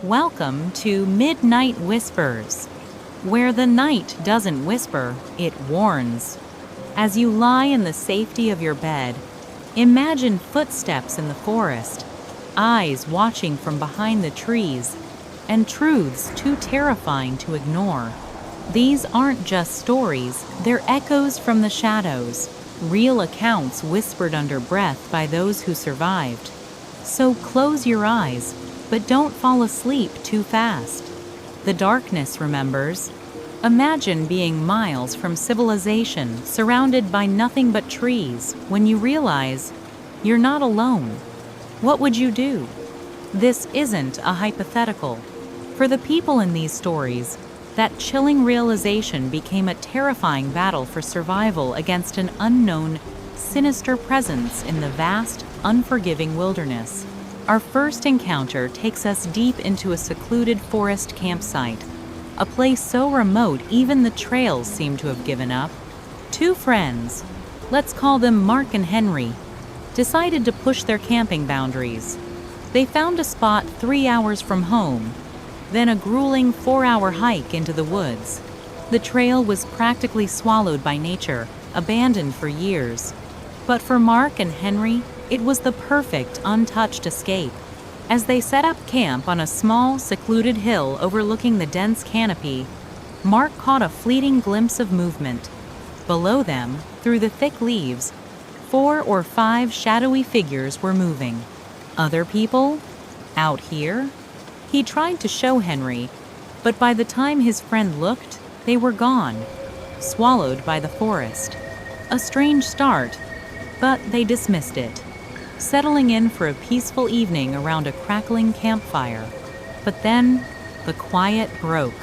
Welcome to Midnight Whispers, where the night doesn't whisper, it warns. As you lie in the safety of your bed, imagine footsteps in the forest, eyes watching from behind the trees, and truths too terrifying to ignore. These aren't just stories, they're echoes from the shadows, real accounts whispered under breath by those who survived. So close your eyes, but don't fall asleep too fast. The darkness remembers. Imagine being miles from civilization, surrounded by nothing but trees, when you realize you're not alone. What would you do? This isn't a hypothetical. For the people in these stories, that chilling realization became a terrifying battle for survival against an unknown, sinister presence in the vast, unforgiving wilderness. Our first encounter takes us deep into a secluded forest campsite, a place so remote even the trails seem to have given up. Two friends, let's call them Mark and Henry, decided to push their camping boundaries. They found a spot 3 hours from home, then a grueling 4-hour hike into the woods. The trail was practically swallowed by nature, abandoned for years. But for Mark and Henry, it was the perfect, untouched escape. As they set up camp on a small, secluded hill overlooking the dense canopy, Mark caught a fleeting glimpse of movement. Below them, through the thick leaves, 4 or 5 shadowy figures were moving. Other people? Out here? He tried to show Henry, but by the time his friend looked, they were gone, swallowed by the forest. A strange start, but they dismissed it, settling in for a peaceful evening around a crackling campfire. But then, the quiet broke.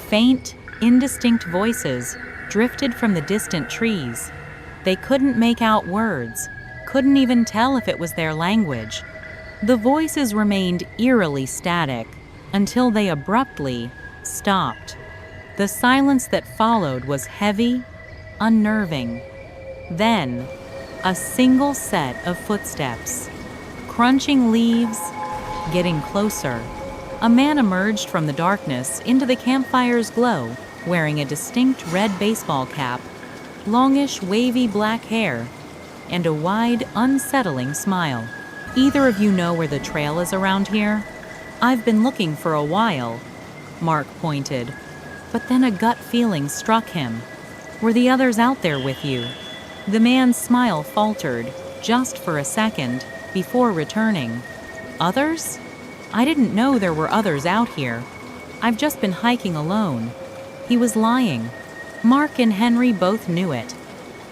Faint, indistinct voices drifted from the distant trees. They couldn't make out words, couldn't even tell if it was their language. The voices remained eerily static until they abruptly stopped. The silence that followed was heavy, unnerving. Then, a single set of footsteps, crunching leaves, getting closer. A man emerged from the darkness into the campfire's glow, wearing a distinct red baseball cap, longish, wavy black hair, and a wide, unsettling smile. Either of you know where the trail is around here? I've been looking for a while, Mark pointed, but then a gut feeling struck him. Were the others out there with you? The man's smile faltered, just for a second, before returning. Others? I didn't know there were others out here. I've just been hiking alone. He was lying. Mark and Henry both knew it.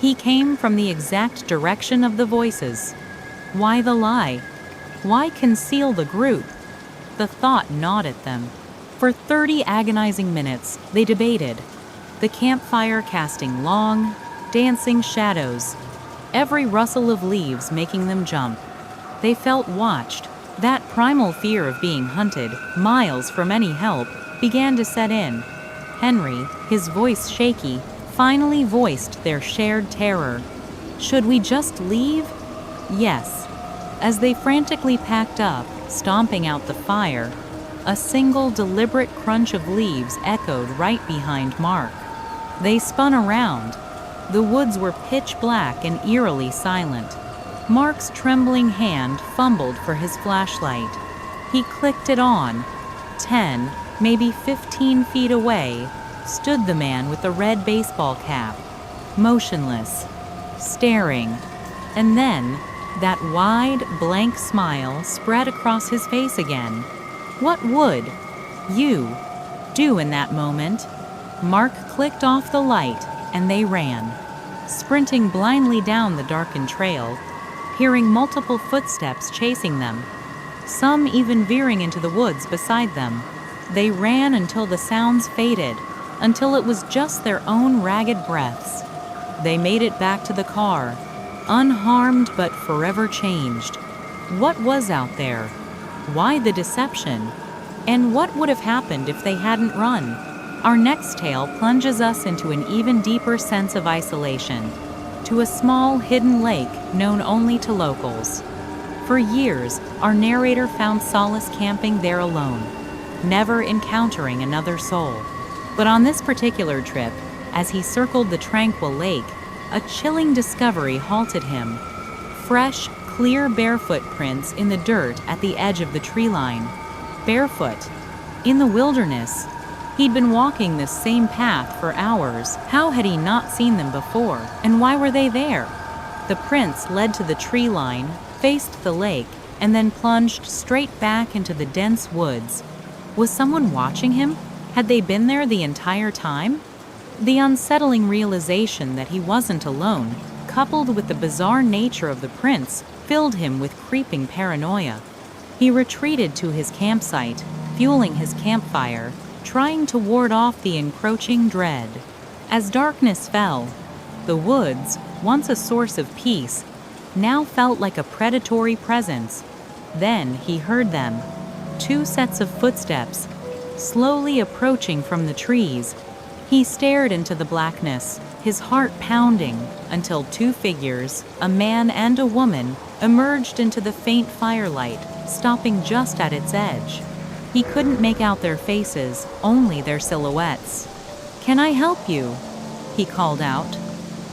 He came from the exact direction of the voices. Why the lie? Why conceal the group? The thought gnawed at them. For 30 agonizing minutes, they debated, the campfire casting long, dancing shadows, every rustle of leaves making them jump. They felt watched. That primal fear of being hunted, miles from any help, began to set in. Henry, his voice shaky, finally voiced their shared terror. Should we just leave? Yes. As they frantically packed up, stomping out the fire, a single deliberate crunch of leaves echoed right behind Mark. They spun around. The woods were pitch black and eerily silent. Mark's trembling hand fumbled for his flashlight. He clicked it on. 10, maybe 15 feet away, stood the man with the red baseball cap, motionless, staring. And then, that wide, blank smile spread across his face again. What would you do in that moment? Mark clicked off the light, and they ran, sprinting blindly down the darkened trail, hearing multiple footsteps chasing them, some even veering into the woods beside them. They ran until the sounds faded, until it was just their own ragged breaths. They made it back to the car, unharmed but forever changed. What was out there? Why the deception? And what would have happened if they hadn't run? Our next tale plunges us into an even deeper sense of isolation, to a small hidden lake known only to locals. For years, our narrator found solace camping there alone, never encountering another soul. But on this particular trip, as he circled the tranquil lake, a chilling discovery halted him. Fresh, clear barefoot prints in the dirt at the edge of the tree line. Barefoot. In the wilderness. He'd been walking this same path for hours. How had he not seen them before, and why were they there? The prints led to the tree line, faced the lake, and then plunged straight back into the dense woods. Was someone watching him? Had they been there the entire time? The unsettling realization that he wasn't alone, coupled with the bizarre nature of the prints, filled him with creeping paranoia. He retreated to his campsite, fueling his campfire, trying to ward off the encroaching dread. As darkness fell, the woods, once a source of peace, now felt like a predatory presence. Then he heard them. 2 sets of footsteps, slowly approaching from the trees. He stared into the blackness, his heart pounding, until 2 figures, a man and a woman, emerged into the faint firelight, stopping just at its edge. He couldn't make out their faces, only their silhouettes. "Can I help you?" he called out,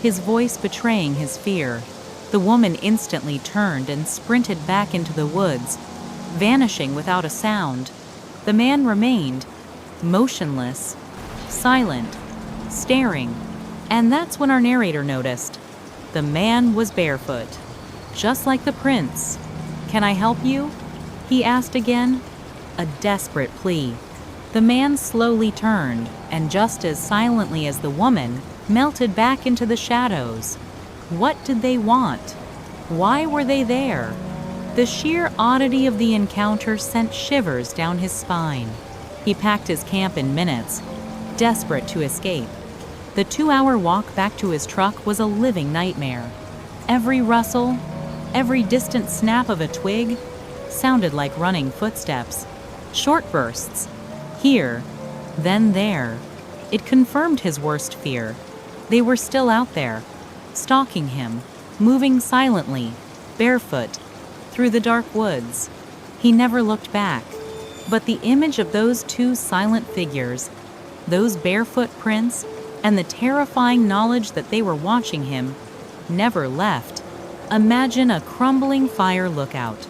his voice betraying his fear. The woman instantly turned and sprinted back into the woods, vanishing without a sound. The man remained, motionless, silent, staring. And that's when our narrator noticed. The man was barefoot, just like the prince. "Can I help you?" he asked again, a desperate plea. The man slowly turned, and just as silently as the woman, melted back into the shadows. What did they want? Why were they there? The sheer oddity of the encounter sent shivers down his spine. He packed his camp in minutes, desperate to escape. The 2-hour walk back to his truck was a living nightmare. Every rustle, every distant snap of a twig, sounded like running footsteps. Short bursts. Here, then there. It confirmed his worst fear. They were still out there, stalking him, moving silently, barefoot, through the dark woods. He never looked back. But the image of those 2 silent figures, those barefoot prints, and the terrifying knowledge that they were watching him, never left. Imagine a crumbling fire lookout,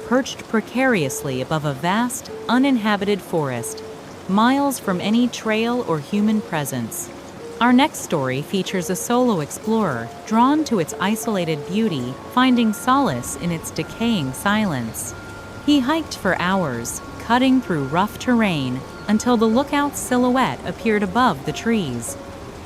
perched precariously above a vast, uninhabited forest, miles from any trail or human presence. Our next story features a solo explorer drawn to its isolated beauty, finding solace in its decaying silence. He hiked for hours, cutting through rough terrain, until the lookout's silhouette appeared above the trees.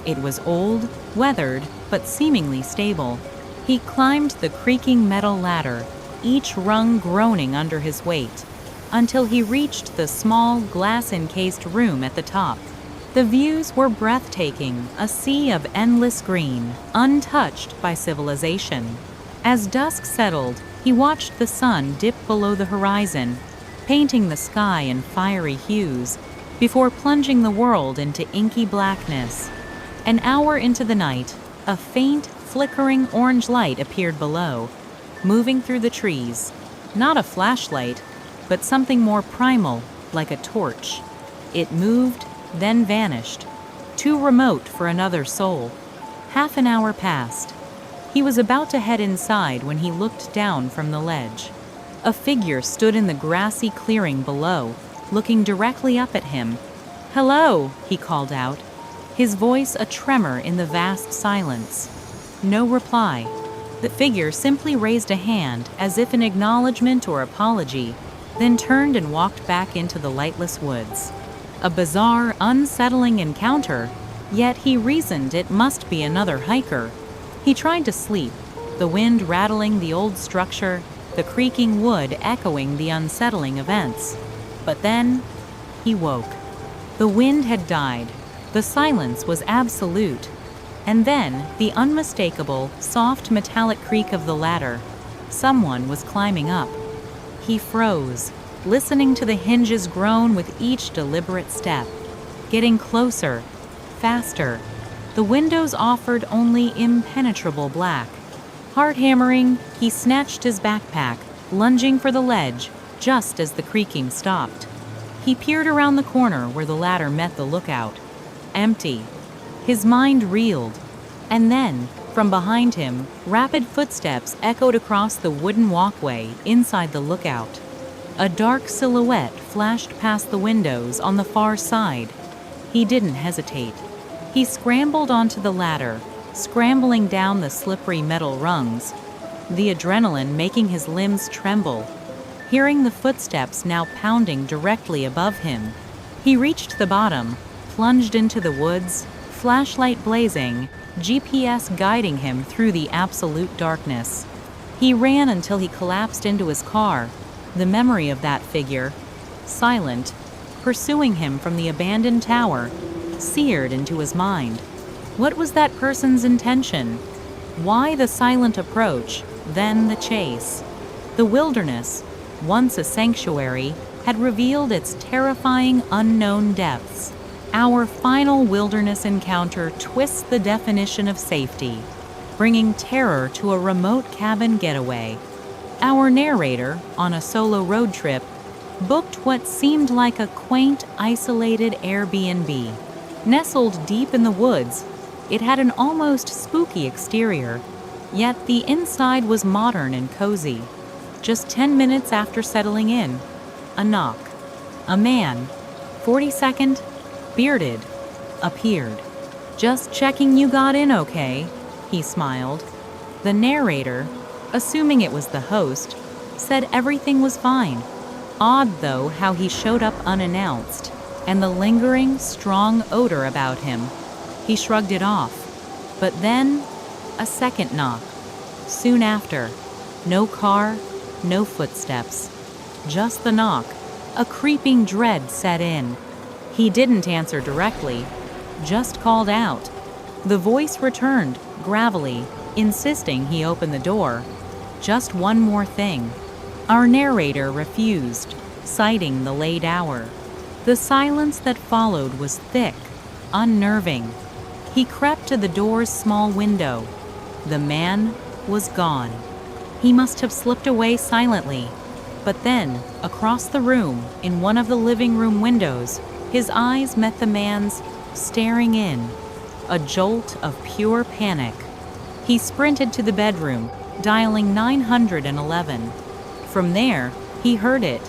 It was old, weathered, but seemingly stable. He climbed the creaking metal ladder, each rung groaning under his weight, until he reached the small, glass-encased room at the top. The views were breathtaking, a sea of endless green, untouched by civilization. As dusk settled, he watched the sun dip below the horizon, painting the sky in fiery hues, before plunging the world into inky blackness. An hour into the night, a faint, flickering orange light appeared below, moving through the trees. Not a flashlight, but something more primal, like a torch. It moved, then vanished, too remote for another soul. Half an hour passed. He was about to head inside when he looked down from the ledge. A figure stood in the grassy clearing below, looking directly up at him. "Hello," he called out, his voice a tremor in the vast silence. No reply. The figure simply raised a hand as if in acknowledgement or apology, then turned and walked back into the lightless woods. A bizarre, unsettling encounter, yet he reasoned it must be another hiker. He tried to sleep, the wind rattling the old structure, the creaking wood echoing the unsettling events. But then, he woke. The wind had died. The silence was absolute. And then, the unmistakable, soft metallic creak of the ladder. Someone was climbing up. He froze, listening to the hinges groan with each deliberate step. Getting closer, faster. The windows offered only impenetrable black. Heart hammering, he snatched his backpack, lunging for the ledge, just as the creaking stopped. He peered around the corner where the ladder met the lookout. Empty. His mind reeled. And then, from behind him, rapid footsteps echoed across the wooden walkway inside the lookout. A dark silhouette flashed past the windows on the far side. He didn't hesitate. He scrambled onto the ladder, scrambling down the slippery metal rungs, the adrenaline making his limbs tremble. Hearing the footsteps now pounding directly above him, he reached the bottom, plunged into the woods, flashlight blazing, GPS guiding him through the absolute darkness. He ran until he collapsed into his car, the memory of that figure, silent, pursuing him from the abandoned tower, seared into his mind. What was that person's intention? Why the silent approach, then the chase? The wilderness, once a sanctuary, had revealed its terrifying unknown depths. Our final wilderness encounter twists the definition of safety, bringing terror to a remote cabin getaway. Our narrator, on a solo road trip, booked what seemed like a quaint, isolated Airbnb. Nestled deep in the woods, it had an almost spooky exterior, yet the inside was modern and cozy. Just 10 minutes after settling in, a knock. A man, 42nd, bearded, appeared. "Just checking you got in okay," he smiled. The narrator, assuming it was the host, said everything was fine. Odd, though, how he showed up unannounced, and the lingering, strong odor about him. He shrugged it off. But then, a second knock. Soon after, no car, no footsteps. Just the knock. A creeping dread set in. He didn't answer directly, just called out. The voice returned, gravelly, insisting he open the door. Just one more thing. Our narrator refused, citing the late hour. The silence that followed was thick, unnerving. He crept to the door's small window. The man was gone. He must have slipped away silently. But then, across the room, in one of the living room windows, his eyes met the man's, staring in. A jolt of pure panic. He sprinted to the bedroom, dialing 911. From there, he heard it.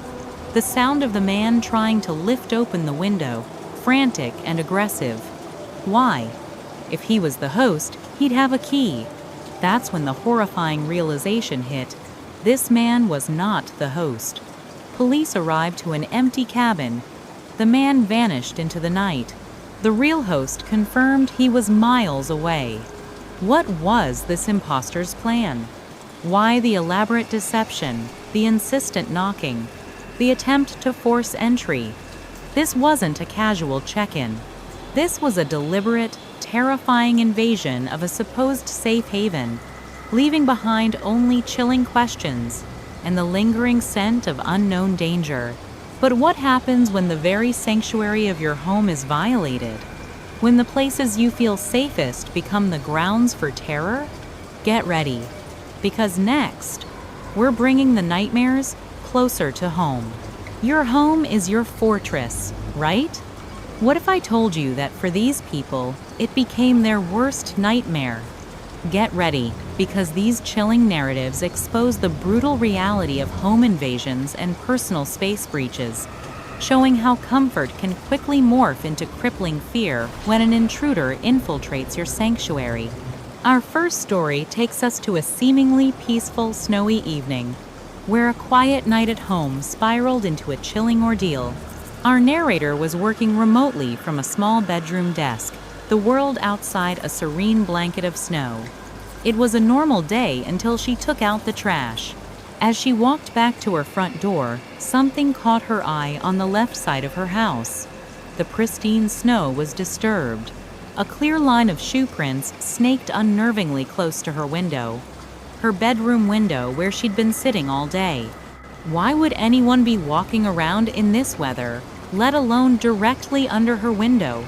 The sound of the man trying to lift open the window, frantic and aggressive. Why? If he was the host, he'd have a key. That's when the horrifying realization hit. This man was not the host. Police arrived to an empty cabin. The man vanished into the night. The real host confirmed he was miles away. What was this imposter's plan? Why the elaborate deception, the insistent knocking, the attempt to force entry? This wasn't a casual check-in. This was a deliberate, terrifying invasion of a supposed safe haven, leaving behind only chilling questions and the lingering scent of unknown danger. But what happens when the very sanctuary of your home is violated? When the places you feel safest become the grounds for terror? Get ready, because next, we're bringing the nightmares closer to home. Your home is your fortress, right? What if I told you that for these people, it became their worst nightmare? Get ready, because these chilling narratives expose the brutal reality of home invasions and personal space breaches, showing how comfort can quickly morph into crippling fear when an intruder infiltrates your sanctuary. Our first story takes us to a seemingly peaceful, snowy evening, where a quiet night at home spiraled into a chilling ordeal. Our narrator was working remotely from a small bedroom desk, the world outside a serene blanket of snow. It was a normal day until she took out the trash. As she walked back to her front door, something caught her eye on the left side of her house. The pristine snow was disturbed. A clear line of shoe prints snaked unnervingly close to her window. Her bedroom window where she'd been sitting all day. Why would anyone be walking around in this weather, let alone directly under her window?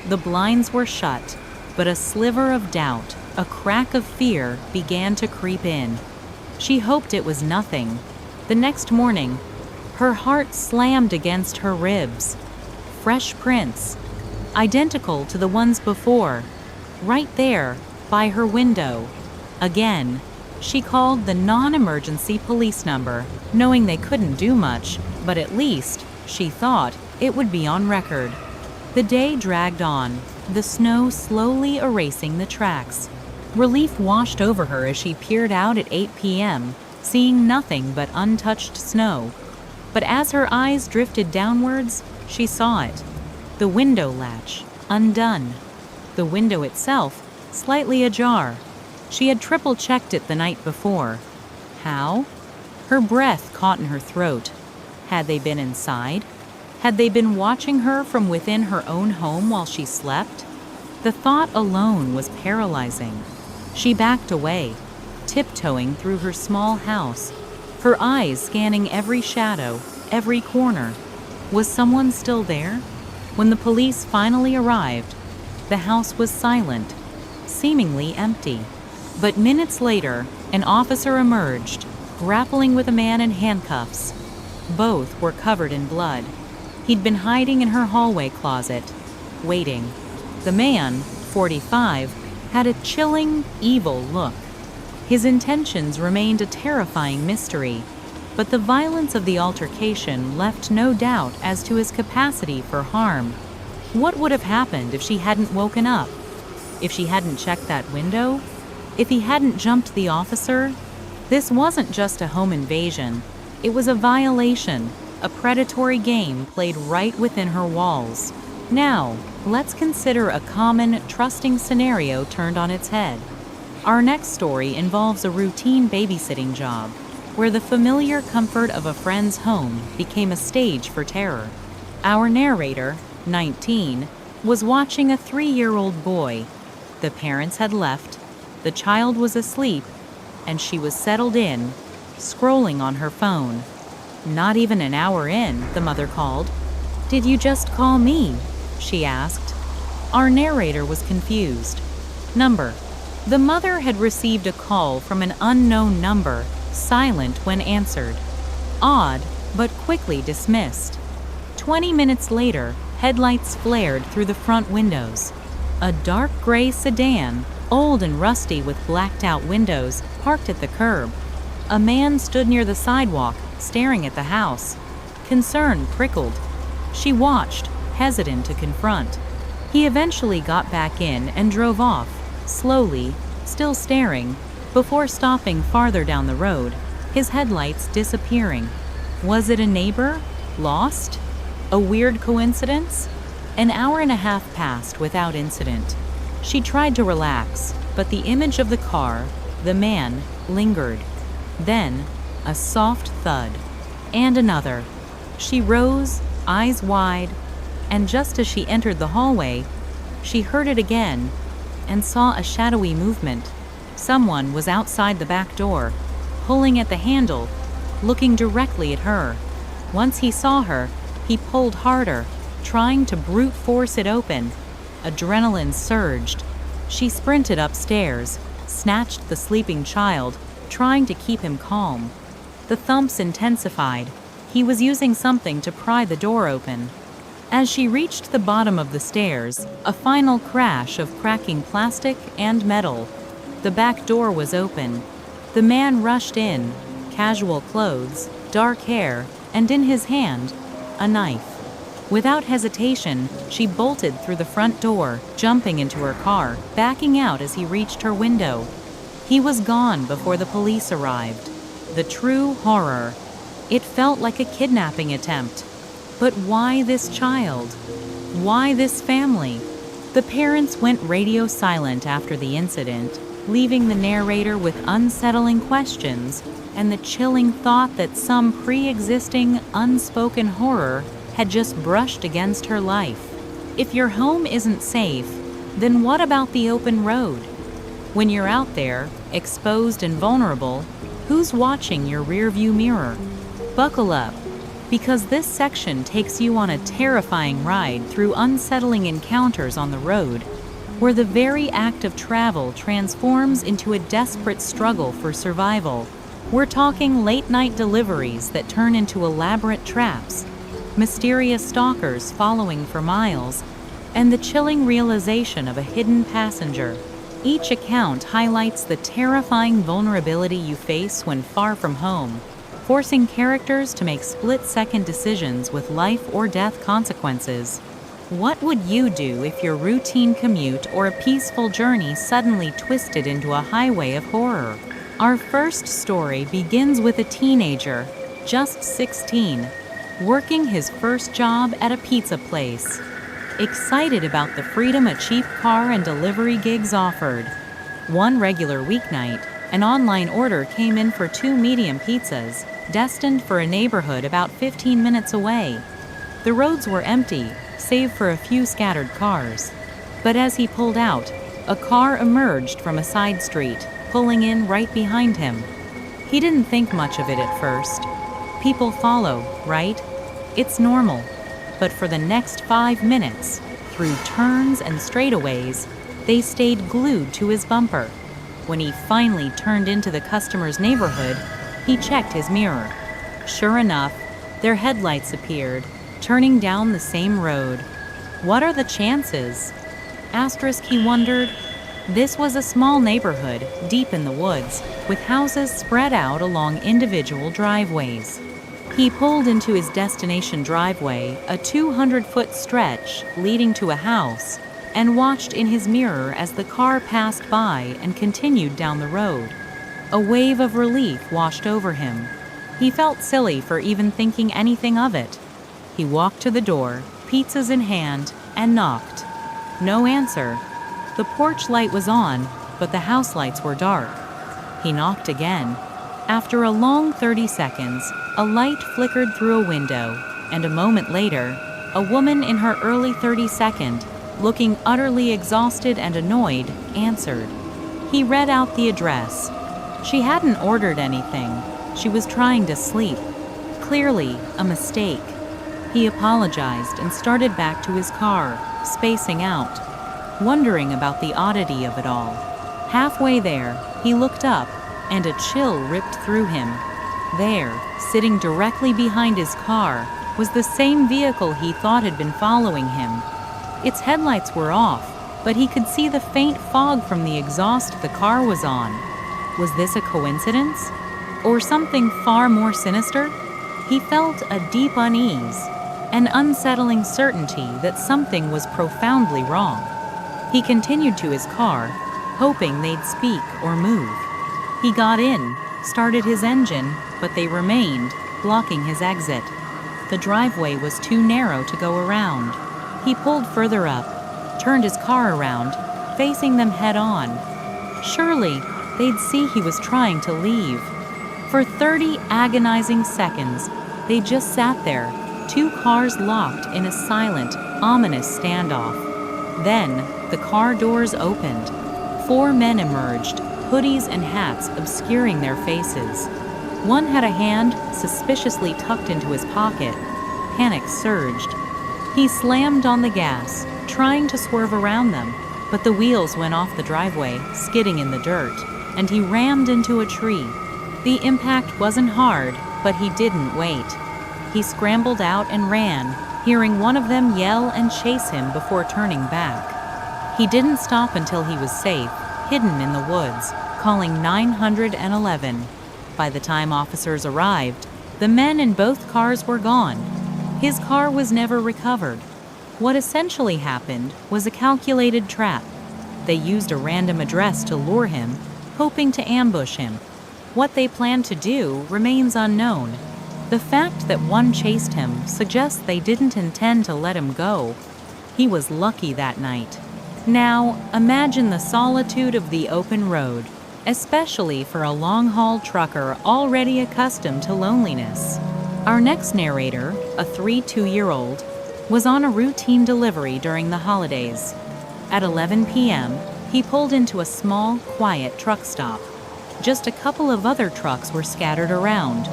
The blinds were shut, but a sliver of doubt, a crack of fear, began to creep in. She hoped it was nothing. The next morning, Her heart slammed against her ribs. Fresh prints, identical to the ones before, right there, by her window. Again, she called the non-emergency police number, knowing they couldn't do much, but at least, she thought, it would be on record. The day dragged on, the snow slowly erasing the tracks. Relief washed over her as she peered out at 8 p.m., seeing nothing but untouched snow. But as her eyes drifted downwards, she saw it. The window latch, undone. The window itself, slightly ajar. She had triple-checked it the night before. How? Her breath caught in her throat. Had they been inside? Had they been watching her from within her own home while she slept? The thought alone was paralyzing. She backed away, tiptoeing through her small house, her eyes scanning every shadow, every corner. Was someone still there? When the police finally arrived, the house was silent, seemingly empty. But minutes later, an officer emerged, grappling with a man in handcuffs. Both were covered in blood. He'd been hiding in her hallway closet, waiting. The man, 45, had a chilling, evil look. His intentions remained a terrifying mystery, but the violence of the altercation left no doubt as to his capacity for harm. What would have happened if she hadn't woken up? If she hadn't checked that window? If he hadn't jumped the officer? This wasn't just a home invasion. It was a violation, a predatory game played right within her walls. Now, let's consider a common, trusting scenario turned on its head. Our next story involves a routine babysitting job, where the familiar comfort of a friend's home became a stage for terror. Our narrator, 19, was watching a 3-year-old boy. The parents had left, the child was asleep, and she was settled in, scrolling on her phone. Not even an hour in, the mother called. "Did you just call me?" she asked. Our narrator was confused. Number. The mother had received a call from an unknown number, silent when answered. Odd, but quickly dismissed. 20 minutes later, headlights flared through the front windows. A dark gray sedan, old and rusty with blacked-out windows, parked at the curb. A man stood near the sidewalk, staring at the house. Concern prickled. She watched, hesitant to confront. He eventually got back in and drove off, slowly, still staring, before stopping farther down the road, his headlights disappearing. Was it a neighbor? Lost? A weird coincidence? An hour and a half passed without incident. She tried to relax, but the image of the car, the man, lingered. Then, a soft thud. And another. She rose, eyes wide, and just as she entered the hallway, she heard it again and saw a shadowy movement. Someone was outside the back door, pulling at the handle, looking directly at her. Once he saw her, he pulled harder, trying to brute force it open. Adrenaline surged. She sprinted upstairs, snatched the sleeping child, trying to keep him calm. The thumps intensified. He was using something to pry the door open. As she reached the bottom of the stairs, a final crash of cracking plastic and metal. The back door was open. The man rushed in, casual clothes, dark hair, and in his hand, a knife. Without hesitation, she bolted through the front door, jumping into her car, backing out as he reached her window. He was gone before the police arrived. The true horror. It felt like a kidnapping attempt. But why this child? Why this family? The parents went radio silent after the incident, leaving the narrator with unsettling questions and the chilling thought that some pre-existing, unspoken horror had just brushed against her life. If your home isn't safe, then what about the open road? When you're out there, exposed and vulnerable, who's watching your rearview mirror? Buckle up, because this section takes you on a terrifying ride through unsettling encounters on the road, where the very act of travel transforms into a desperate struggle for survival. We're talking late-night deliveries that turn into elaborate traps, mysterious stalkers following for miles, and the chilling realization of a hidden passenger. Each account highlights the terrifying vulnerability you face when far from home, forcing characters to make split-second decisions with life or death consequences. What would you do if your routine commute or a peaceful journey suddenly twisted into a highway of horror? Our first story begins with a teenager, just 16, working his first job at a pizza place. Excited about the freedom a cheap car and delivery gigs offered. One regular weeknight, an online order came in for 2 medium pizzas, destined for a neighborhood about 15 minutes away. The roads were empty, save for a few scattered cars. But as he pulled out, a car emerged from a side street, pulling in right behind him. He didn't think much of it at first. People follow, right? It's normal. But for the next 5 minutes, through turns and straightaways, they stayed glued to his bumper. When he finally turned into the customer's neighborhood, he checked his mirror. Sure enough, their headlights appeared, turning down the same road. What are the chances? Asterisk, he wondered. This was a small neighborhood, deep in the woods, with houses spread out along individual driveways. He pulled into his destination driveway, a 200-foot stretch leading to a house, and watched in his mirror as the car passed by and continued down the road. A wave of relief washed over him. He felt silly for even thinking anything of it. He walked to the door, pizzas in hand, and knocked. No answer. The porch light was on, but the house lights were dark. He knocked again. After a long 30 seconds, a light flickered through a window, and a moment later, a woman in her early 32nd, looking utterly exhausted and annoyed, answered. He read out the address. She hadn't ordered anything. She was trying to sleep. Clearly, a mistake. He apologized and started back to his car, spacing out, wondering about the oddity of it all. Halfway there, he looked up, and a chill ripped through him. There, sitting directly behind his car, was the same vehicle he thought had been following him. Its headlights were off, but he could see the faint fog from the exhaust the car was on. Was this a coincidence? Or something far more sinister? He felt a deep unease, an unsettling certainty that something was profoundly wrong. He continued to his car, hoping they'd speak or move. He got in, started his engine, but they remained, blocking his exit. The driveway was too narrow to go around. He pulled further up, turned his car around, facing them head-on. Surely, they'd see he was trying to leave. For 30 agonizing seconds, they just sat there, 2 cars locked in a silent, ominous standoff. Then, the car doors opened. 4 men emerged, hoodies and hats obscuring their faces. One had a hand suspiciously tucked into his pocket. Panic surged. He slammed on the gas, trying to swerve around them, but the wheels went off the driveway, skidding in the dirt, and he rammed into a tree. The impact wasn't hard, but he didn't wait. He scrambled out and ran, hearing one of them yell and chase him before turning back. He didn't stop until he was safe, hidden in the woods, calling 911. By the time officers arrived, the men in both cars were gone. His car was never recovered. What essentially happened was a calculated trap. They used a random address to lure him, hoping to ambush him. What they planned to do remains unknown. The fact that one chased him suggests they didn't intend to let him go. He was lucky that night. Now, imagine the solitude of the open road, especially for a long-haul trucker already accustomed to loneliness. Our next narrator, a 32-year-old, was on a routine delivery during the holidays. At 11 p.m., he pulled into a small, quiet truck stop. Just a couple of other trucks were scattered around.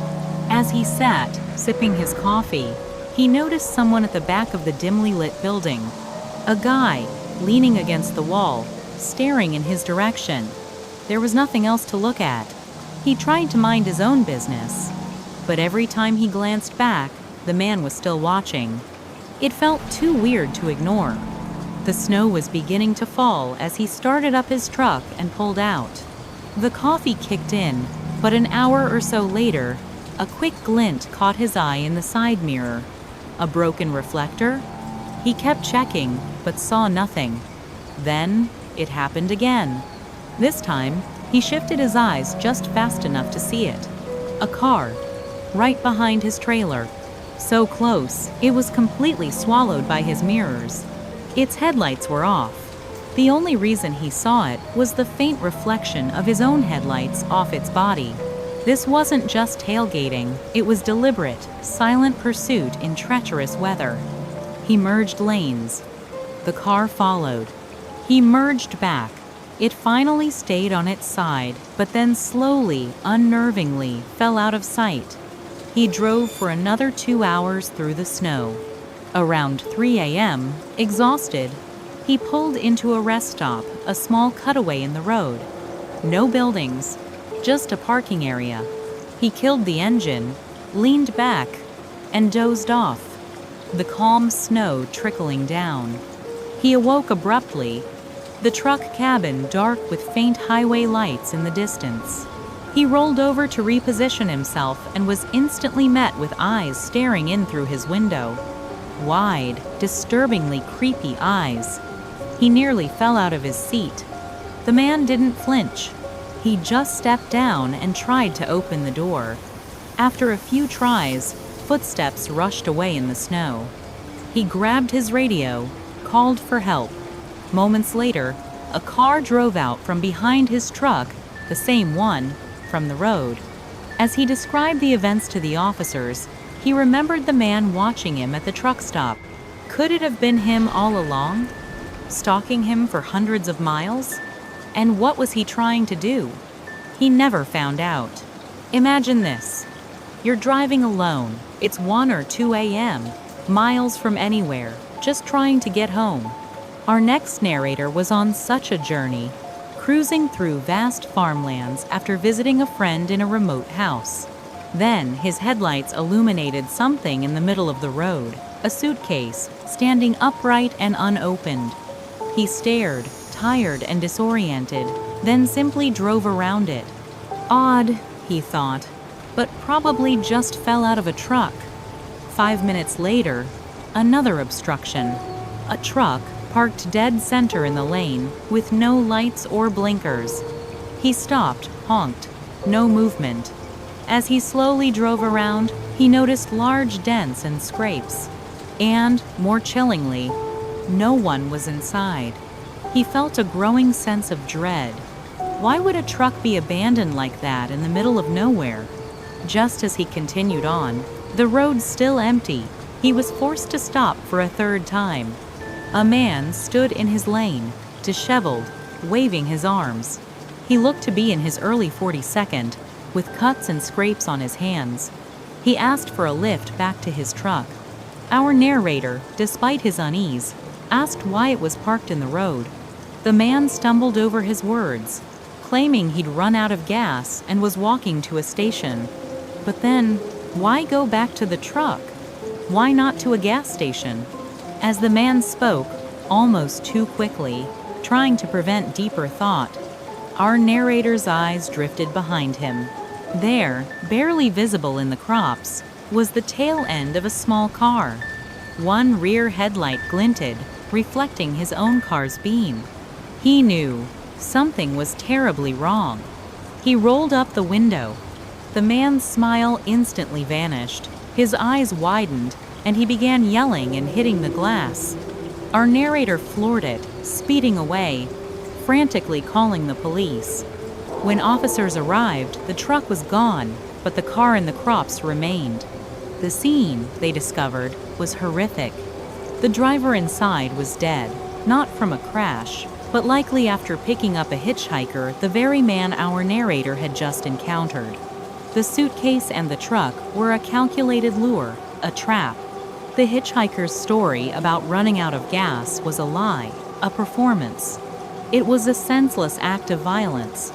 As he sat, sipping his coffee, he noticed someone at the back of the dimly lit building. A guy, leaning against the wall, staring in his direction. There was nothing else to look at. He tried to mind his own business, but every time he glanced back, the man was still watching. It felt too weird to ignore. The snow was beginning to fall as he started up his truck and pulled out. The coffee kicked in, but an hour or so later, a quick glint caught his eye in the side mirror. A broken reflector? He kept checking, but saw nothing. Then, it happened again. This time, he shifted his eyes just fast enough to see it. A car, right behind his trailer. So close, it was completely swallowed by his mirrors. Its headlights were off. The only reason he saw it was the faint reflection of his own headlights off its body. This wasn't just tailgating, it was deliberate, silent pursuit in treacherous weather. He merged lanes. The car followed. He merged back. It finally stayed on its side, but then slowly, unnervingly, fell out of sight. He drove for another 2 hours through the snow. Around 3 a.m., exhausted, he pulled into a rest stop, a small cutaway in the road. No buildings, just a parking area. He killed the engine, leaned back, and dozed off, the calm snow trickling down. He awoke abruptly, the truck cabin dark with faint highway lights in the distance. He rolled over to reposition himself and was instantly met with eyes staring in through his window. Wide, disturbingly creepy eyes. He nearly fell out of his seat. The man didn't flinch. He just stepped down and tried to open the door. After a few tries, footsteps rushed away in the snow. He grabbed his radio, called for help. Moments later, a car drove out from behind his truck, the same one, from the road. As he described the events to the officers, he remembered the man watching him at the truck stop. Could it have been him all along? Stalking him for hundreds of miles? And what was he trying to do? He never found out. Imagine this. You're driving alone. It's 1 or 2 a.m., miles from anywhere, just trying to get home. Our next narrator was on such a journey, cruising through vast farmlands after visiting a friend in a remote house. Then his headlights illuminated something in the middle of the road, a suitcase, standing upright and unopened. He stared, tired and disoriented, then simply drove around it. Odd, he thought, but probably just fell out of a truck. 5 minutes later, another obstruction. A truck parked dead center in the lane with no lights or blinkers. He stopped, honked, no movement. As he slowly drove around, he noticed large dents and scrapes. And, more chillingly, no one was inside. He felt a growing sense of dread. Why would a truck be abandoned like that in the middle of nowhere? Just as he continued on, the road still empty, he was forced to stop for a third time. A man stood in his lane, disheveled, waving his arms. He looked to be in his early 42nd, with cuts and scrapes on his hands. He asked for a lift back to his truck. Our narrator, despite his unease, asked why it was parked in the road. The man stumbled over his words, claiming he'd run out of gas and was walking to a station. But then, why go back to the truck? Why not to a gas station? As the man spoke, almost too quickly, trying to prevent deeper thought, our narrator's eyes drifted behind him. There, barely visible in the crops, was the tail end of a small car. One rear headlight glinted, reflecting his own car's beam. He knew something was terribly wrong. He rolled up the window. The man's smile instantly vanished. His eyes widened, and he began yelling and hitting the glass. Our narrator floored it, speeding away, frantically calling the police. When officers arrived, the truck was gone, but the car and the crops remained. The scene, they discovered, was horrific. The driver inside was dead, not from a crash, but likely after picking up a hitchhiker, the very man our narrator had just encountered. The suitcase and the truck were a calculated lure, a trap. The hitchhiker's story about running out of gas was a lie, a performance. It was a senseless act of violence.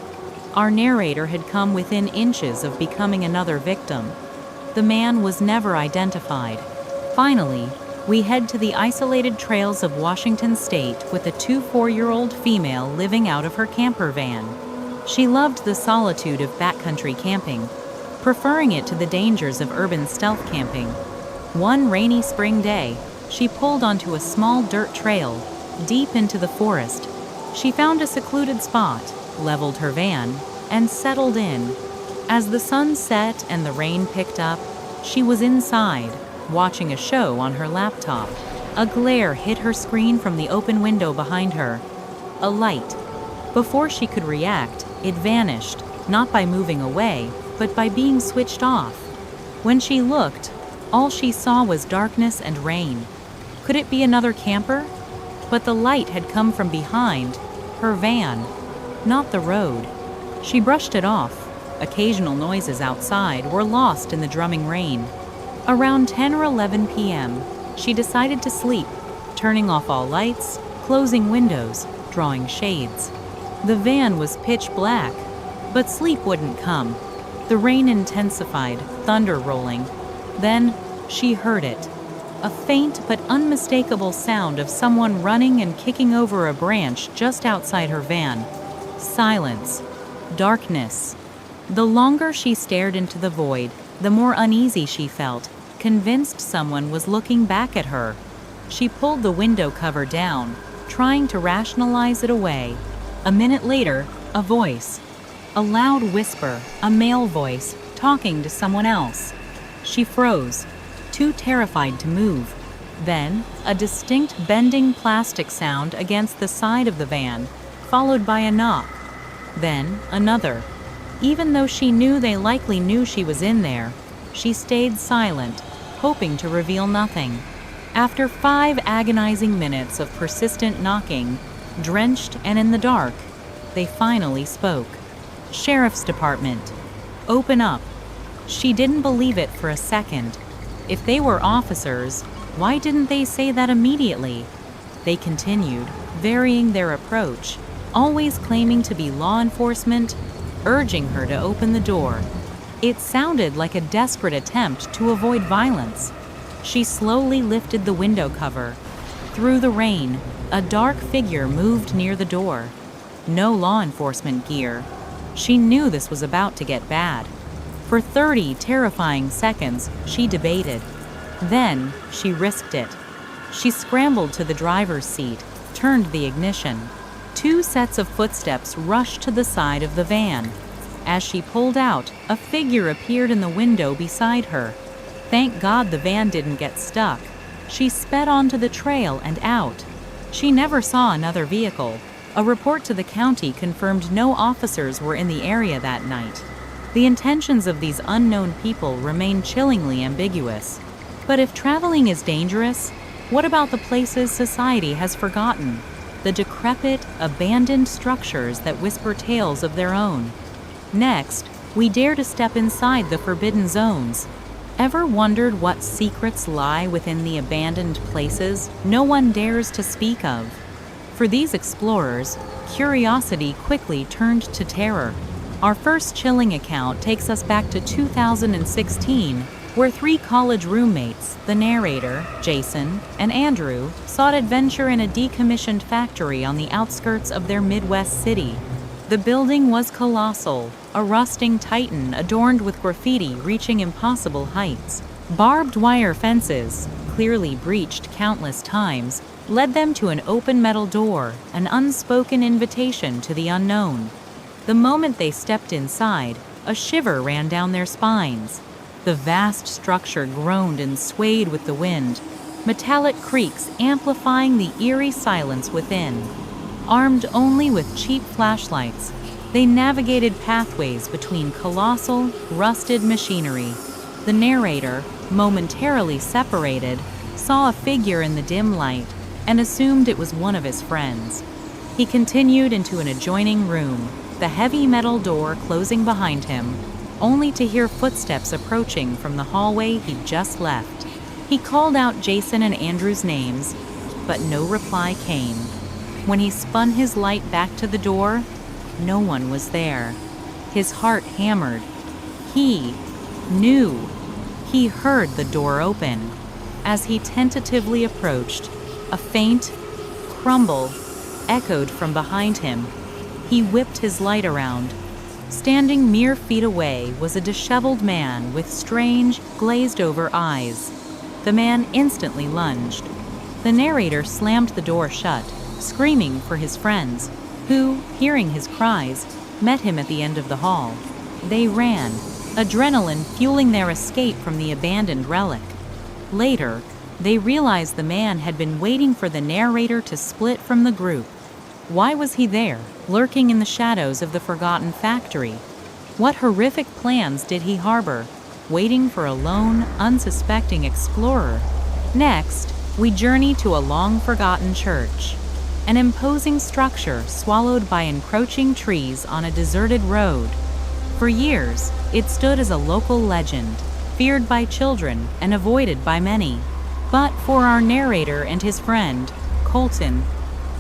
Our narrator had come within inches of becoming another victim. The man was never identified. Finally, we head to the isolated trails of Washington State with a 24-year-old female living out of her camper van. She loved the solitude of backcountry camping, preferring it to the dangers of urban stealth camping. One rainy spring day, she pulled onto a small dirt trail, deep into the forest. She found a secluded spot, leveled her van, and settled in. As the sun set and the rain picked up, she was inside, watching a show on her laptop. A glare hit her screen from the open window behind her. A light. Before she could react, it vanished, not by moving away, but by being switched off. When she looked, all she saw was darkness and rain. Could it be another camper? But the light had come from behind, her van, not the road. She brushed it off. Occasional noises outside were lost in the drumming rain. Around 10 or 11 p.m., she decided to sleep, turning off all lights, closing windows, drawing shades. The van was pitch black, but sleep wouldn't come. The rain intensified, thunder rolling. Then she heard it. A faint but unmistakable sound of someone running and kicking over a branch just outside her van. Silence. Darkness. The longer she stared into the void, the more uneasy she felt, convinced someone was looking back at her. She pulled the window cover down, trying to rationalize it away. A minute later, a voice. A loud whisper, a male voice, talking to someone else. She froze, too terrified to move. Then, a distinct bending plastic sound against the side of the van, followed by a knock. Then, another. Even though she knew they likely knew she was in there, she stayed silent, hoping to reveal nothing. After 5 agonizing minutes of persistent knocking, drenched and in the dark, they finally spoke. "Sheriff's Department. Open up." She didn't believe it for a second. If they were officers, why didn't they say that immediately? They continued, varying their approach, always claiming to be law enforcement, urging her to open the door. It sounded like a desperate attempt to avoid violence. She slowly lifted the window cover. Through the rain, a dark figure moved near the door. No law enforcement gear. She knew this was about to get bad. For 30 terrifying seconds, she debated. Then, she risked it. She scrambled to the driver's seat, turned the ignition. 2 sets of footsteps rushed to the side of the van. As she pulled out, a figure appeared in the window beside her. Thank God the van didn't get stuck. She sped onto the trail and out. She never saw another vehicle. A report to the county confirmed no officers were in the area that night. The intentions of these unknown people remain chillingly ambiguous. But if traveling is dangerous, what about the places society has forgotten? The decrepit, abandoned structures that whisper tales of their own. Next, we dare to step inside the forbidden zones. Ever wondered what secrets lie within the abandoned places no one dares to speak of? For these explorers, curiosity quickly turned to terror. Our first chilling account takes us back to 2016, where 3 college roommates, the narrator, Jason, and Andrew, sought adventure in a decommissioned factory on the outskirts of their Midwest city. The building was colossal, a rusting titan adorned with graffiti reaching impossible heights. Barbed wire fences, clearly breached countless times, led them to an open metal door, an unspoken invitation to the unknown. The moment they stepped inside, a shiver ran down their spines. The vast structure groaned and swayed with the wind, metallic creaks amplifying the eerie silence within. Armed only with cheap flashlights, they navigated pathways between colossal, rusted machinery. The narrator, momentarily separated, saw a figure in the dim light and assumed it was one of his friends. He continued into an adjoining room, the heavy metal door closing behind him, only to hear footsteps approaching from the hallway he'd just left. He called out Jason and Andrew's names, but no reply came. When he spun his light back to the door, no one was there. His heart hammered. He knew. He heard the door open. As he tentatively approached, a faint crumble echoed from behind him. He whipped his light around. Standing mere feet away was a disheveled man with strange, glazed-over eyes. The man instantly lunged. The narrator slammed the door shut, screaming for his friends, who, hearing his cries, met him at the end of the hall. They ran, adrenaline fueling their escape from the abandoned relic. Later, they realized the man had been waiting for the narrator to split from the group. Why was he there, lurking in the shadows of the forgotten factory? What horrific plans did he harbor, waiting for a lone, unsuspecting explorer? Next, we journey to a long-forgotten church. An imposing structure swallowed by encroaching trees on a deserted road. For years, it stood as a local legend, feared by children and avoided by many. But for our narrator and his friend, Colton,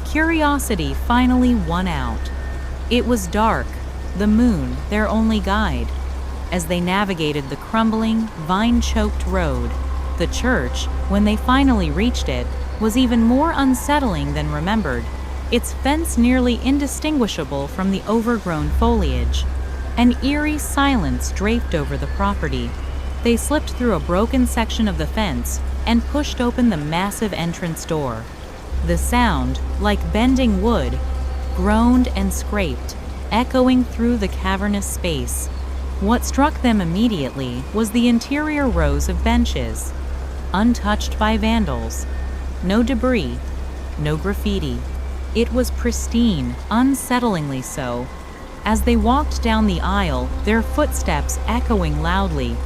curiosity finally won out. It was dark, the moon their only guide. As they navigated the crumbling, vine-choked road, the church, when they finally reached it, was even more unsettling than remembered, its fence nearly indistinguishable from the overgrown foliage. An eerie silence draped over the property. They slipped through a broken section of the fence and pushed open the massive entrance door. The sound, like bending wood, groaned and scraped, echoing through the cavernous space. What struck them immediately was the interior rows of benches, untouched by vandals. No debris, no graffiti. It was pristine, unsettlingly so. As they walked down the aisle, their footsteps echoing loudly,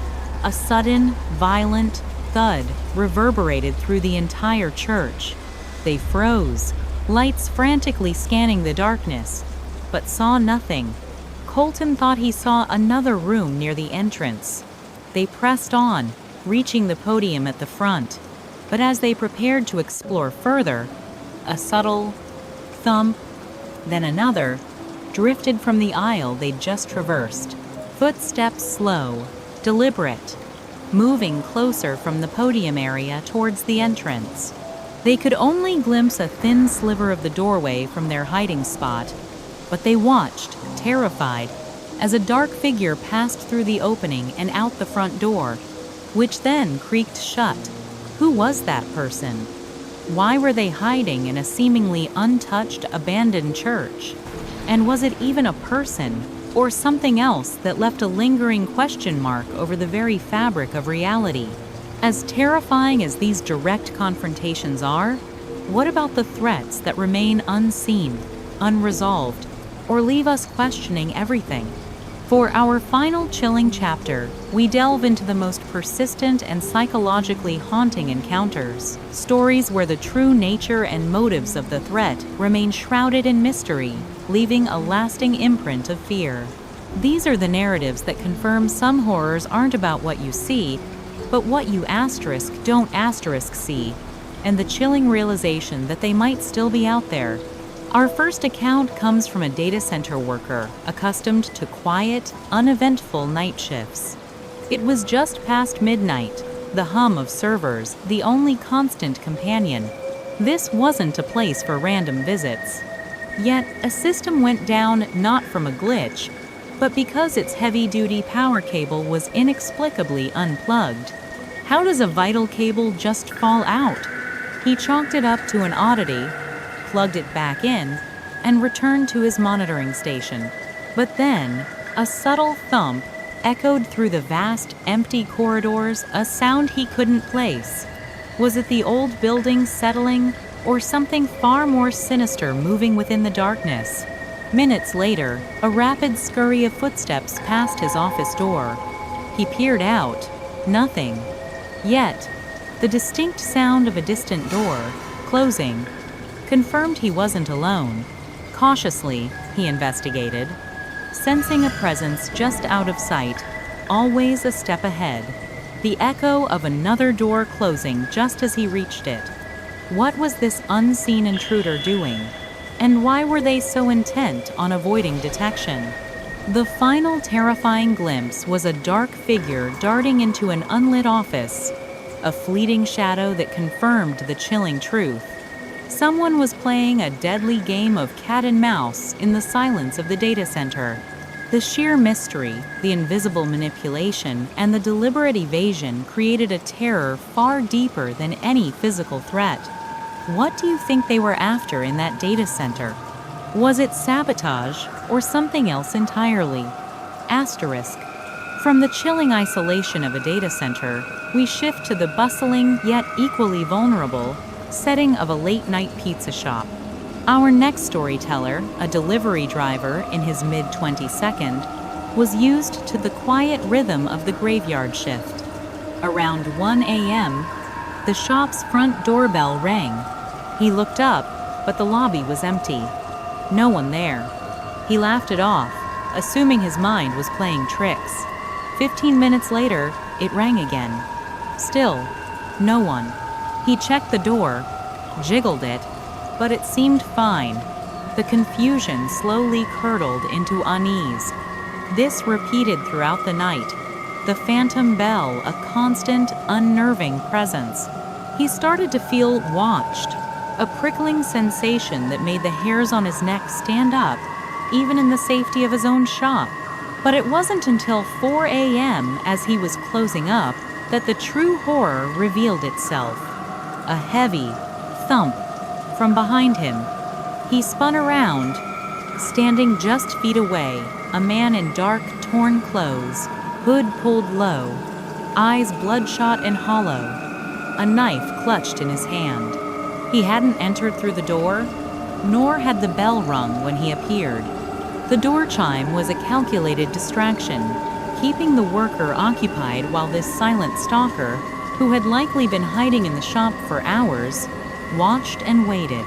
a sudden, violent thud reverberated through the entire church. They froze, lights frantically scanning the darkness, but saw nothing. Colton thought he saw another room near the entrance. They pressed on, reaching the podium at the front. But as they prepared to explore further, a subtle thump, then another, drifted from the aisle they'd just traversed. Footsteps slow, deliberate, moving closer from the podium area towards the entrance. They could only glimpse a thin sliver of the doorway from their hiding spot, but they watched, terrified, as a dark figure passed through the opening and out the front door, which then creaked shut. Who was that person? Why were they hiding in a seemingly untouched, abandoned church? And was it even a person, or something else that left a lingering question mark over the very fabric of reality? As terrifying as these direct confrontations are, what about the threats that remain unseen, unresolved, or leave us questioning everything? For our final chilling chapter, we delve into the most persistent and psychologically haunting encounters, stories where the true nature and motives of the threat remain shrouded in mystery, leaving a lasting imprint of fear. These are the narratives that confirm some horrors aren't about what you see, but what you don't see, and the chilling realization that they might still be out there. Our first account comes from a data center worker accustomed to quiet, uneventful night shifts. It was just past midnight, the hum of servers the only constant companion. This wasn't a place for random visits. Yet, a system went down not from a glitch, but because its heavy-duty power cable was inexplicably unplugged. How does a vital cable just fall out? He chalked it up to an oddity, plugged it back in, and returned to his monitoring station. But then, a subtle thump echoed through the vast, empty corridors, a sound he couldn't place. Was it the old building settling, or something far more sinister moving within the darkness? Minutes later, a rapid scurry of footsteps passed his office door. He peered out. Nothing. Yet, the distinct sound of a distant door, closing, confirmed he wasn't alone. Cautiously, he investigated, sensing a presence just out of sight, always a step ahead. The echo of another door closing just as he reached it. What was this unseen intruder doing? And why were they so intent on avoiding detection? The final terrifying glimpse was a dark figure darting into an unlit office, a fleeting shadow that confirmed the chilling truth. Someone was playing a deadly game of cat and mouse in the silence of the data center. The sheer mystery, the invisible manipulation, and the deliberate evasion created a terror far deeper than any physical threat. What do you think they were after in that data center? Was it sabotage or something else entirely? Asterisk. From the chilling isolation of a data center, we shift to the bustling yet equally vulnerable setting of a late-night pizza shop. Our next storyteller, a delivery driver in his mid-22nd, was used to the quiet rhythm of the graveyard shift. Around 1 a.m., the shop's front doorbell rang. He looked up, but the lobby was empty. No one there. He laughed it off, assuming his mind was playing tricks. 15 minutes later, it rang again. Still, no one. He checked the door, jiggled it, but it seemed fine. The confusion slowly curdled into unease. This repeated throughout the night. The phantom bell, a constant, unnerving presence. He started to feel watched, a prickling sensation that made the hairs on his neck stand up, even in the safety of his own shop. But it wasn't until 4 a.m., as he was closing up, that the true horror revealed itself. A heavy thump from behind him. He spun around. Standing just feet away, a man in dark, torn clothes, hood pulled low, eyes bloodshot and hollow, a knife clutched in his hand. He hadn't entered through the door, nor had the bell rung when he appeared. The door chime was a calculated distraction, keeping the worker occupied while this silent stalker, who had likely been hiding in the shop for hours, watched and waited.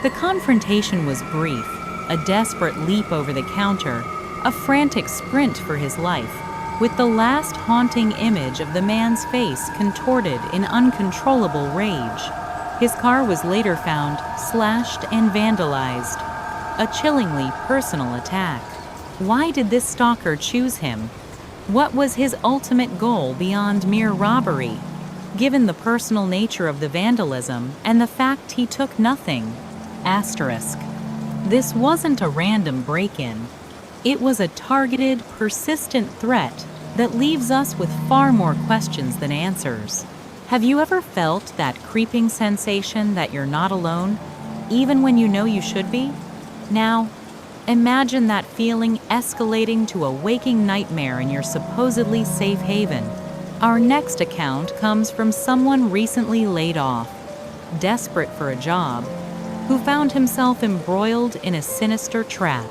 The confrontation was brief, a desperate leap over the counter, a frantic sprint for his life, with the last haunting image of the man's face contorted in uncontrollable rage. His car was later found slashed and vandalized. A chillingly personal attack. Why did this stalker choose him? What was his ultimate goal beyond mere robbery? Given the personal nature of the vandalism and the fact he took nothing. Asterisk. This wasn't a random break-in. It was a targeted, persistent threat that leaves us with far more questions than answers. Have you ever felt that creeping sensation that you're not alone, even when you know you should be? Now, imagine that feeling escalating to a waking nightmare in your supposedly safe haven. Our next account comes from someone recently laid off, desperate for a job, who found himself embroiled in a sinister trap.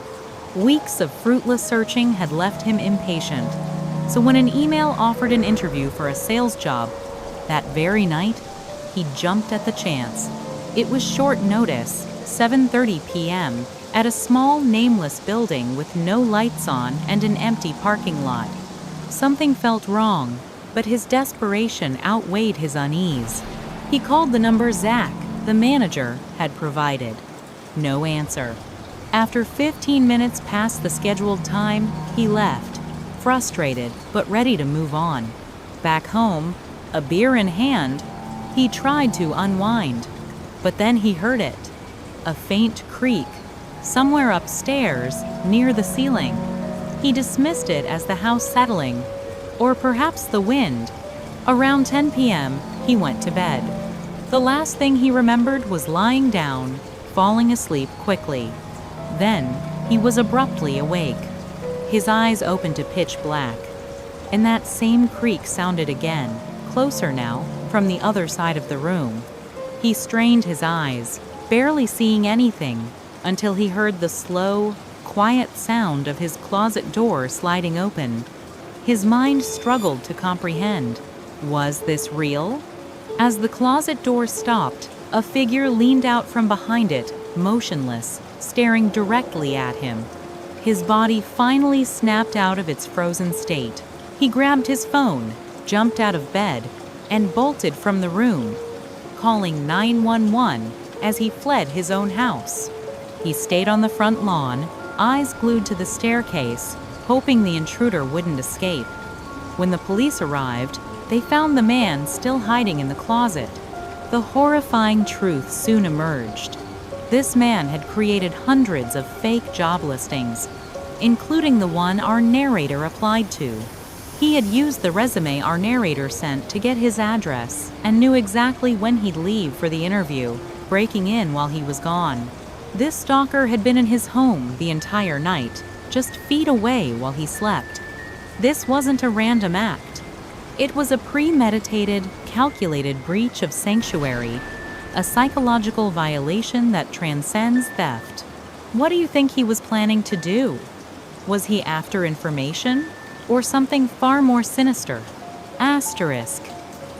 Weeks of fruitless searching had left him impatient, so when an email offered an interview for a sales job, that very night, he jumped at the chance. It was short notice, 7:30 p.m., at a small, nameless building with no lights on and an empty parking lot. Something felt wrong, but his desperation outweighed his unease. He called the number Zach, the manager, had provided. No answer. After 15 minutes past the scheduled time, he left, frustrated but ready to move on. Back home, a beer in hand, he tried to unwind. But then he heard it. A faint creak, somewhere upstairs, near the ceiling. He dismissed it as the house settling, or perhaps the wind. Around 10 p.m., he went to bed. The last thing he remembered was lying down, falling asleep quickly. Then, he was abruptly awake. His eyes opened to pitch black, and that same creak sounded again, closer now, from the other side of the room. He strained his eyes, barely seeing anything, until he heard the slow, quiet sound of his closet door sliding open. His mind struggled to comprehend. Was this real? As the closet door stopped, a figure leaned out from behind it, motionless, staring directly at him. His body finally snapped out of its frozen state. He grabbed his phone, jumped out of bed, and bolted from the room, calling 911 as he fled his own house. He stayed on the front lawn, eyes glued to the staircase, hoping the intruder wouldn't escape. When the police arrived, they found the man still hiding in the closet. The horrifying truth soon emerged. This man had created hundreds of fake job listings, including the one our narrator applied to. He had used the resume our narrator sent to get his address and knew exactly when he'd leave for the interview, breaking in while he was gone. This stalker had been in his home the entire night, just feet away while he slept. This wasn't a random act. It was a premeditated, calculated breach of sanctuary, a psychological violation that transcends theft. What do you think he was planning to do? Was he after information? Or something far more sinister? Asterisk.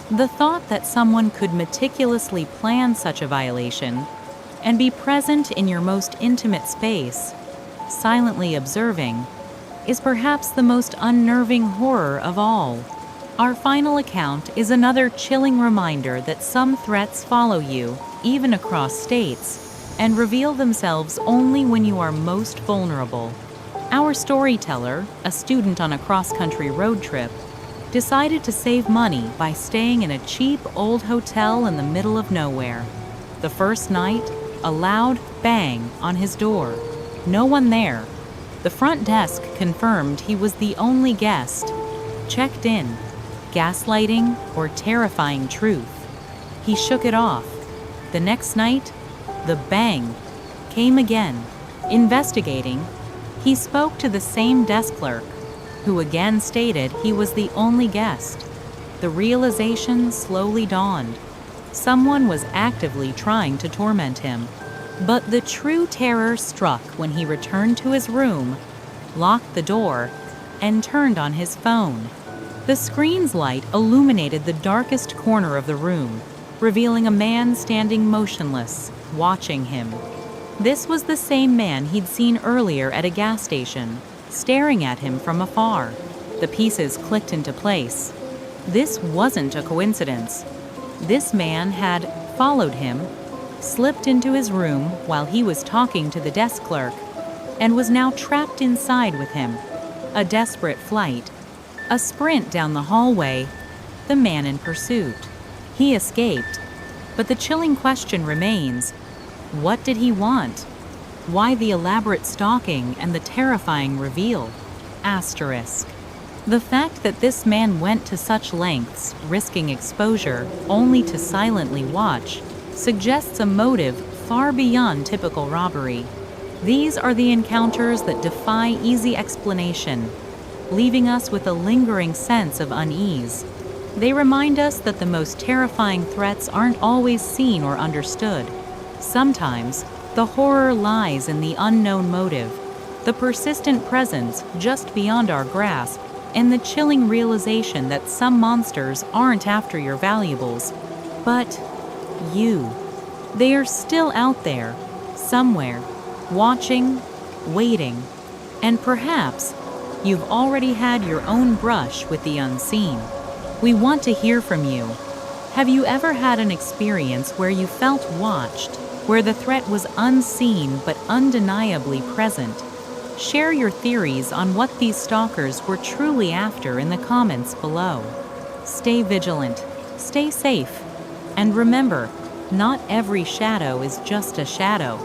The thought that someone could meticulously plan such a violation and be present in your most intimate space, silently observing, is perhaps the most unnerving horror of all. Our final account is another chilling reminder that some threats follow you, even across states, and reveal themselves only when you are most vulnerable. Our storyteller, a student on a cross-country road trip, decided to save money by staying in a cheap old hotel in the middle of nowhere. The first night, a loud bang on his door. No one there. The front desk confirmed he was the only guest. Checked in. Gaslighting or terrifying truth? He shook it off. The next night, the bang came again. Investigating, he spoke to the same desk clerk, who again stated he was the only guest. The realization slowly dawned. Someone was actively trying to torment him. But the true terror struck when he returned to his room, locked the door, and turned on his phone. The screen's light illuminated the darkest corner of the room, revealing a man standing motionless, watching him. This was the same man he'd seen earlier at a gas station, staring at him from afar. The pieces clicked into place. This wasn't a coincidence. This man had followed him, slipped into his room while he was talking to the desk clerk, and was now trapped inside with him. A desperate flight. A sprint down the hallway, the man in pursuit. He escaped, but the chilling question remains: what did he want? Why the elaborate stalking and the terrifying reveal? Asterisk. The fact that this man went to such lengths, risking exposure, only to silently watch, suggests a motive far beyond typical robbery. These are the encounters that defy easy explanation, leaving us with a lingering sense of unease. They remind us that the most terrifying threats aren't always seen or understood. Sometimes, the horror lies in the unknown motive, the persistent presence just beyond our grasp, and the chilling realization that some monsters aren't after your valuables, but you. They are still out there, somewhere, watching, waiting, and perhaps you've already had your own brush with the unseen. We want to hear from you. Have you ever had an experience where you felt watched, where the threat was unseen but undeniably present? Share your theories on what these stalkers were truly after in the comments below. Stay vigilant, stay safe, and remember, not every shadow is just a shadow.